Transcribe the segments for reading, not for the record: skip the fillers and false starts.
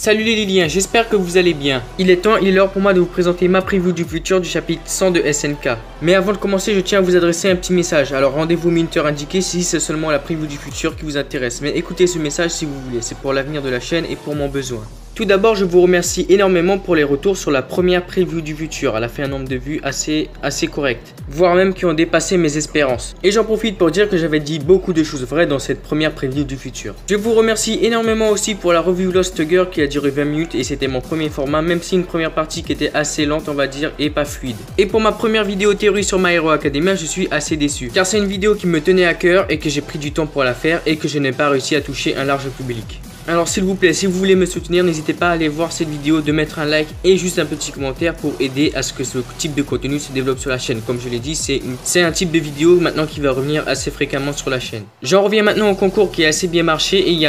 Salut les Liliens, j'espère que vous allez bien. Il est l'heure pour moi de vous présenter ma preview du futur du chapitre 100 de SNK. Mais avant de commencer, je tiens à vous adresser un petit message. Alors rendez-vous au minuteur indiqué si c'est seulement la preview du futur qui vous intéresse. Mais écoutez ce message si vous voulez, c'est pour l'avenir de la chaîne et pour mon besoin. Tout d'abord, je vous remercie énormément pour les retours sur la première preview du futur. Elle a fait un nombre de vues assez correct, voire même qui ont dépassé mes espérances. Et j'en profite pour dire que j'avais dit beaucoup de choses vraies dans cette première preview du futur. Je vous remercie énormément aussi pour la review Lost Girl qui a duré 20 minutes et c'était mon premier format, même si une première partie qui était assez lente on va dire et pas fluide. Et pour ma première vidéo théorie sur My Hero Academia, je suis assez déçu. Car c'est une vidéo qui me tenait à cœur et que j'ai pris du temps pour la faire et que je n'ai pas réussi à toucher un large public. Alors s'il vous plaît, si vous voulez me soutenir, n'hésitez pas à aller voir cette vidéo, de mettre un like et juste un petit commentaire pour aider à ce que ce type de contenu se développe sur la chaîne. Comme je l'ai dit, c'est un type de vidéo maintenant qui va revenir assez fréquemment sur la chaîne. J'en reviens maintenant au concours qui a assez bien marché et il y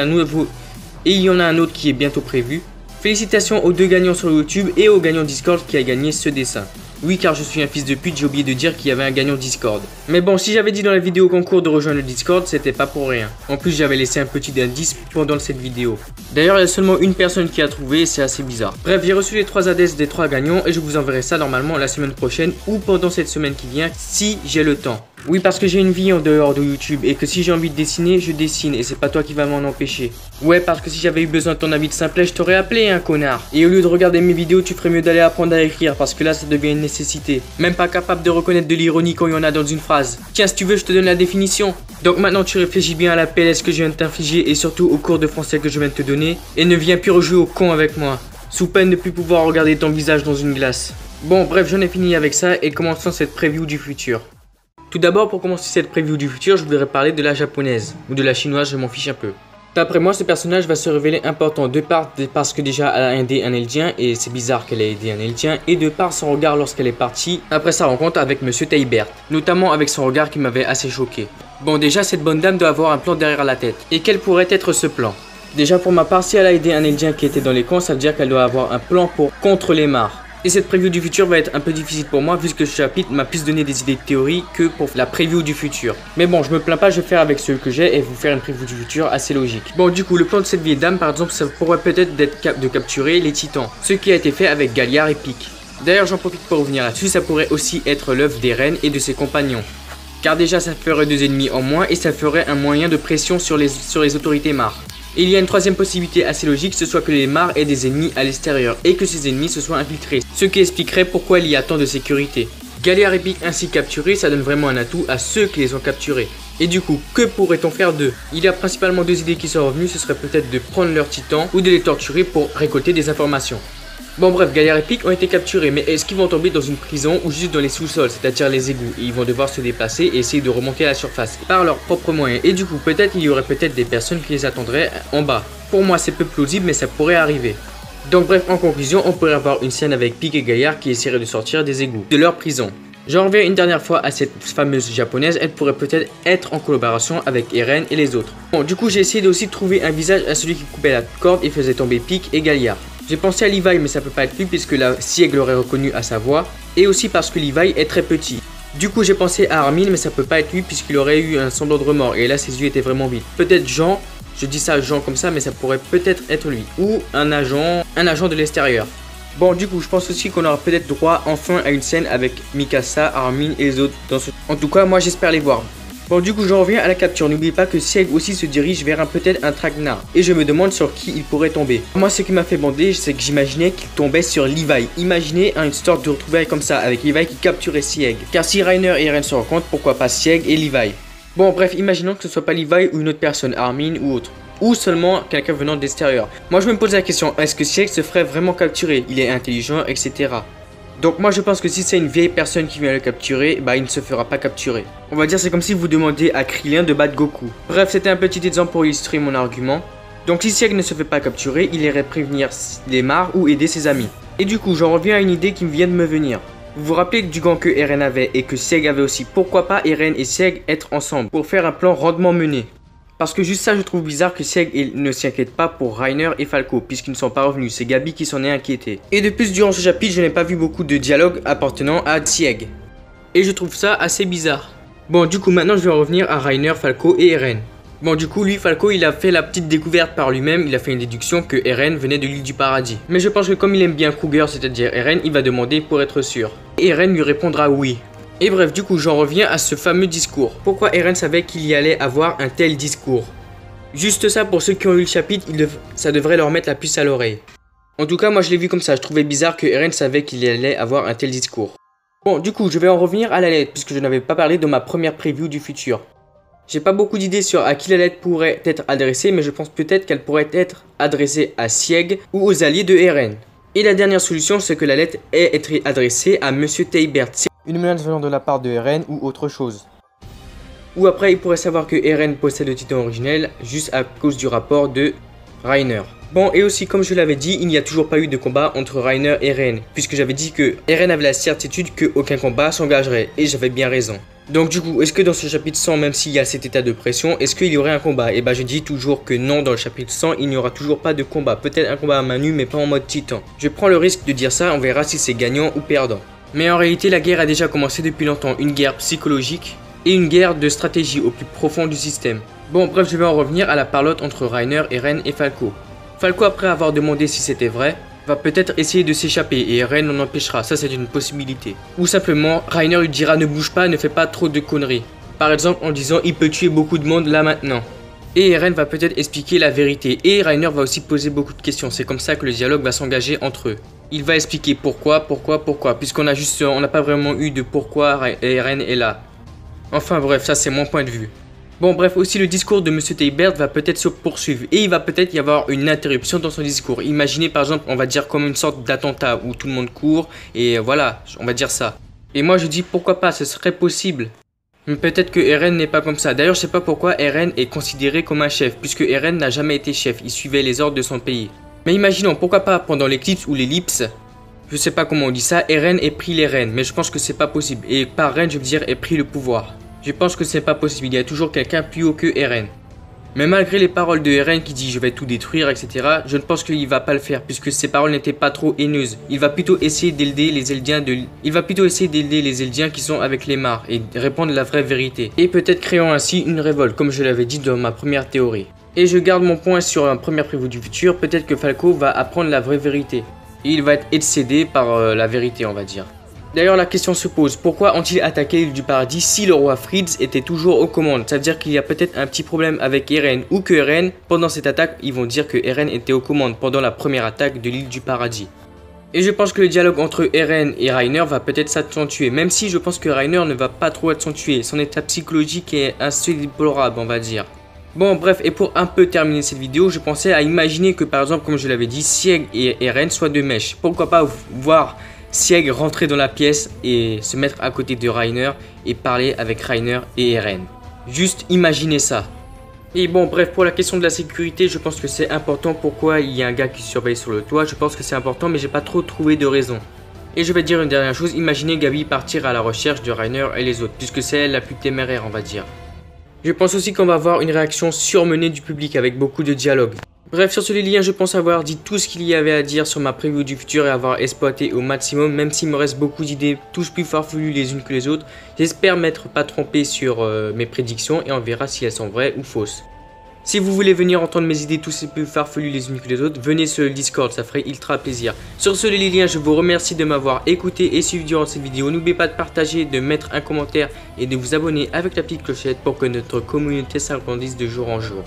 en a un autre qui est bientôt prévu. Félicitations aux deux gagnants sur YouTube et au gagnant Discord qui a gagné ce dessin. Oui, car je suis un fils de pute, j'ai oublié de dire qu'il y avait un gagnant Discord. Mais bon, si j'avais dit dans la vidéo concours de rejoindre le Discord, c'était pas pour rien. En plus, j'avais laissé un petit indice pendant cette vidéo. D'ailleurs, il y a seulement une personne qui a trouvé et c'est assez bizarre. Bref, j'ai reçu les 3 adresses des 3 gagnants et je vous enverrai ça normalement la semaine prochaine ou pendant cette semaine qui vient si j'ai le temps. Oui, parce que j'ai une vie en dehors de YouTube et que si j'ai envie de dessiner, je dessine et c'est pas toi qui vas m'en empêcher. Ouais, parce que si j'avais eu besoin de ton avis de simplet, je t'aurais appelé un connard. Et au lieu de regarder mes vidéos, tu ferais mieux d'aller apprendre à écrire parce que là, ça devient une nécessité. Même pas capable de reconnaître de l'ironie quand il y en a dans une phrase. Tiens, si tu veux, je te donne la définition. Donc maintenant, tu réfléchis bien à la PLS que je viens de t'infliger et surtout au cours de français que je viens de te donner. Et ne viens plus rejouer au con avec moi, sous peine de plus pouvoir regarder ton visage dans une glace. Bon, bref, j'en ai fini avec ça et commençons cette preview du futur. Tout d'abord, pour commencer cette preview du futur, je voudrais parler de la japonaise, ou de la chinoise, je m'en fiche un peu. D'après moi, ce personnage va se révéler important parce que déjà elle a aidé un Eldien, et c'est bizarre qu'elle ait aidé un Eldien, et de par son regard lorsqu'elle est partie, après sa rencontre avec Monsieur Taibert, notamment avec son regard qui m'avait assez choqué. Bon, déjà, cette bonne dame doit avoir un plan derrière la tête, et quel pourrait être ce plan? Déjà, pour ma part, si elle a aidé un Eldien qui était dans les camps, ça veut dire qu'elle doit avoir un plan contre les mares. Et cette preview du futur va être un peu difficile pour moi puisque ce chapitre m'a plus donné des idées de théorie que pour la preview du futur. Mais bon, je me plains pas, je vais faire avec ce que j'ai et vous faire une preview du futur assez logique. Bon, du coup, le plan de cette vieille dame, par exemple, ça pourrait peut-être être de capturer les titans, ce qui a été fait avec Galliard et Pic. D'ailleurs, j'en profite pour revenir là-dessus, ça pourrait aussi être l'œuvre d'Eren et de ses compagnons. Car déjà, ça ferait 2 ennemis en moins et ça ferait un moyen de pression sur les autorités mares. Et il y a une troisième possibilité assez logique, ce soit que les mares aient des ennemis à l'extérieur et que ces ennemis se soient infiltrés, ce qui expliquerait pourquoi il y a tant de sécurité. Galliard et Pic ainsi capturés, ça donne vraiment un atout à ceux qui les ont capturés. Et du coup, que pourrait-on faire d'eux? Il y a principalement 2 idées qui sont revenues, ce serait peut-être de prendre leurs titans ou de les torturer pour récolter des informations. Bon bref, Galliard et Pic ont été capturés, mais est-ce qu'ils vont tomber dans une prison ou juste dans les sous-sols, c'est-à-dire les égouts, et ils vont devoir se déplacer et essayer de remonter à la surface par leurs propres moyens. Et du coup, peut-être il y aurait peut-être des personnes qui les attendraient en bas. Pour moi, c'est peu plausible, mais ça pourrait arriver. Donc bref, en conclusion, on pourrait avoir une scène avec Pic et Galliard qui essaieraient de sortir des égouts, de leur prison. J'en reviens une dernière fois à cette fameuse japonaise, elle pourrait peut-être être en collaboration avec Eren et les autres. Bon, du coup, j'ai essayé aussi de trouver un visage à celui qui coupait la corde et faisait tomber Pic et Galliard. J'ai pensé à Levi, mais ça peut pas être lui puisque la Sieg l'aurait reconnu à sa voix, et aussi parce que Levi est très petit. Du coup, j'ai pensé à Armin, mais ça peut pas être lui puisqu'il aurait eu un semblant de remords, et là ses yeux étaient vraiment vides. Peut-être Jean, je dis ça Jean comme ça, mais ça pourrait peut-être être lui, ou un agent de l'extérieur. Bon, du coup, je pense aussi qu'on aura peut-être droit enfin à une scène avec Mikasa, Armin et les autres dans ce... En tout cas, moi j'espère les voir. Bon, du coup, j'en reviens à la capture. N'oubliez pas que Sieg aussi se dirige vers peut-être un traquenard. Et je me demande sur qui il pourrait tomber. Moi, ce qui m'a fait bander, c'est que j'imaginais qu'il tombait sur Levi. Imaginez une sorte de retrouvaille comme ça, avec Levi qui capturait Sieg. Car si Reiner et Eren se rencontrent, pourquoi pas Sieg et Levi? Bon, bref, imaginons que ce soit pas Levi ou une autre personne, Armin ou autre. Ou seulement quelqu'un venant de l'extérieur. Moi, je me pose la question, est-ce que Sieg se ferait vraiment capturer? Il est intelligent, etc. Donc moi je pense que si c'est une vieille personne qui vient le capturer, bah il ne se fera pas capturer. On va dire c'est comme si vous demandiez à Krillin de battre Goku. Bref, c'était un petit exemple pour illustrer mon argument. Donc si Sieg ne se fait pas capturer, il irait prévenir les mares ou aider ses amis. Et du coup j'en reviens à une idée qui vient de me venir. Vous vous rappelez du gant que Eren avait et que Sieg avait aussi, pourquoi pas Eren et Sieg être ensemble pour faire un plan rondement mené? Parce que juste ça, je trouve bizarre que Sieg ne s'inquiète pas pour Reiner et Falco, puisqu'ils ne sont pas revenus. C'est Gabi qui s'en est inquiété. Et de plus, durant ce chapitre, je n'ai pas vu beaucoup de dialogue appartenant à Sieg. Et je trouve ça assez bizarre. Bon, du coup, maintenant, je vais en revenir à Reiner, Falco et Eren. Bon, du coup, lui, Falco, il a fait la petite découverte par lui-même. Il a fait une déduction que Eren venait de l'île du paradis. Mais je pense que comme il aime bien Kruger, c'est-à-dire Eren, il va demander pour être sûr. Et Eren lui répondra oui. Et bref, du coup, j'en reviens à ce fameux discours. Pourquoi Eren savait qu'il y allait avoir un tel discours? Juste ça, pour ceux qui ont lu le chapitre, ça devrait leur mettre la puce à l'oreille. En tout cas, moi je l'ai vu comme ça. Je trouvais bizarre que Eren savait qu'il allait avoir un tel discours. Bon, du coup, je vais en revenir à la lettre, puisque je n'avais pas parlé de ma première preview du futur. J'ai pas beaucoup d'idées sur à qui la lettre pourrait être adressée, mais je pense peut-être qu'elle pourrait être adressée à Sieg ou aux alliés de Eren. Et la dernière solution, c'est que la lettre ait été adressée à Monsieur Teibert, une menace venant de la part de Eren ou autre chose. Ou après, il pourrait savoir que Eren possède le titan originel juste à cause du rapport de Reiner. Bon, et aussi, comme je l'avais dit, il n'y a toujours pas eu de combat entre Reiner et Eren, puisque j'avais dit que Eren avait la certitude qu'aucun combat s'engagerait, et j'avais bien raison. Donc du coup, est-ce que dans ce chapitre 100, même s'il y a cet état de pression, est-ce qu'il y aurait un combat? Et bah je dis toujours que non, dans le chapitre 100, il n'y aura toujours pas de combat. Peut-être un combat à main nue, mais pas en mode titan. Je prends le risque de dire ça, on verra si c'est gagnant ou perdant. Mais en réalité, la guerre a déjà commencé depuis longtemps, une guerre psychologique et une guerre de stratégie au plus profond du système. Bon, bref, je vais en revenir à la parlotte entre Reiner, Eren et Falco. Falco, après avoir demandé si c'était vrai, va peut-être essayer de s'échapper et Eren l'en empêchera, ça c'est une possibilité. Ou simplement, Reiner lui dira ne bouge pas, ne fais pas trop de conneries. Par exemple en disant il peut tuer beaucoup de monde là maintenant. Et Eren va peut-être expliquer la vérité et Reiner va aussi poser beaucoup de questions, c'est comme ça que le dialogue va s'engager entre eux. Il va expliquer pourquoi, puisqu'on n'a pas vraiment eu de pourquoi Eren est là. Enfin bref, ça c'est mon point de vue. Bon bref, aussi le discours de Monsieur Teibert va peut-être se poursuivre et il va peut-être y avoir une interruption dans son discours. Imaginez par exemple, on va dire comme une sorte d'attentat où tout le monde court et voilà, on va dire ça. Et moi je dis pourquoi pas, ce serait possible. Mais peut-être que Eren n'est pas comme ça. D'ailleurs je sais pas pourquoi Eren est considéré comme un chef, puisque Eren n'a jamais été chef, il suivait les ordres de son pays. Mais imaginons, pourquoi pas pendant l'éclipse ou l'ellipse, je sais pas comment on dit ça, Eren ait pris les rênes, mais je pense que c'est pas possible. Et par reine je veux dire ait pris le pouvoir. Je pense que c'est pas possible, il y a toujours quelqu'un plus haut que Eren. Mais malgré les paroles de Eren qui dit je vais tout détruire, etc., je ne pense qu'il va pas le faire puisque ses paroles n'étaient pas trop haineuses. Il va plutôt essayer d'aider les Eldiens qui sont avec les Mars et répondre la vraie vérité. Et peut-être créant ainsi une révolte, comme je l'avais dit dans ma première théorie. Et je garde mon point sur la première prévue du futur, peut-être que Falco va apprendre la vraie vérité. Et il va être excédé par la vérité, on va dire. D'ailleurs, la question se pose, pourquoi ont-ils attaqué l'île du paradis si le roi Fritz était toujours aux commandes? Ça veut dire qu'il y a peut-être un petit problème avec Eren ou que Eren, pendant cette attaque, ils vont dire que Eren était aux commandes pendant la première attaque de l'île du paradis. Et je pense que le dialogue entre Eren et Reiner va peut-être s'accentuer, même si je pense que Reiner ne va pas trop accentuer. Son état psychologique est assez déplorable, on va dire. Bon bref, et pour un peu terminer cette vidéo, je pensais à imaginer que par exemple, comme je l'avais dit, Sieg et Eren soient de mèche. Pourquoi pas voir Sieg rentrer dans la pièce et se mettre à côté de Reiner et parler avec Reiner et Eren. Juste imaginez ça. Et bon bref, pour la question de la sécurité, je pense que c'est important. Pourquoi il y a un gars qui surveille sur le toit, je pense que c'est important, mais j'ai pas trop trouvé de raison. Et je vais dire une dernière chose, imaginez Gabi partir à la recherche de Reiner et les autres, puisque c'est elle la plus téméraire, on va dire. Je pense aussi qu'on va avoir une réaction surmenée du public avec beaucoup de dialogue. Bref, sur ce les liens, je pense avoir dit tout ce qu'il y avait à dire sur ma preview du futur et avoir exploité au maximum, même s'il me reste beaucoup d'idées, tous plus farfelues les unes que les autres. J'espère m'être pas trompé sur mes prédictions et on verra si elles sont vraies ou fausses. Si vous voulez venir entendre mes idées tous plus farfelues les unes que les autres, venez sur le Discord, ça ferait ultra plaisir. Sur ce les liens, je vous remercie de m'avoir écouté et suivi durant cette vidéo. N'oubliez pas de partager, de mettre un commentaire et de vous abonner avec la petite clochette pour que notre communauté s'agrandisse de jour en jour.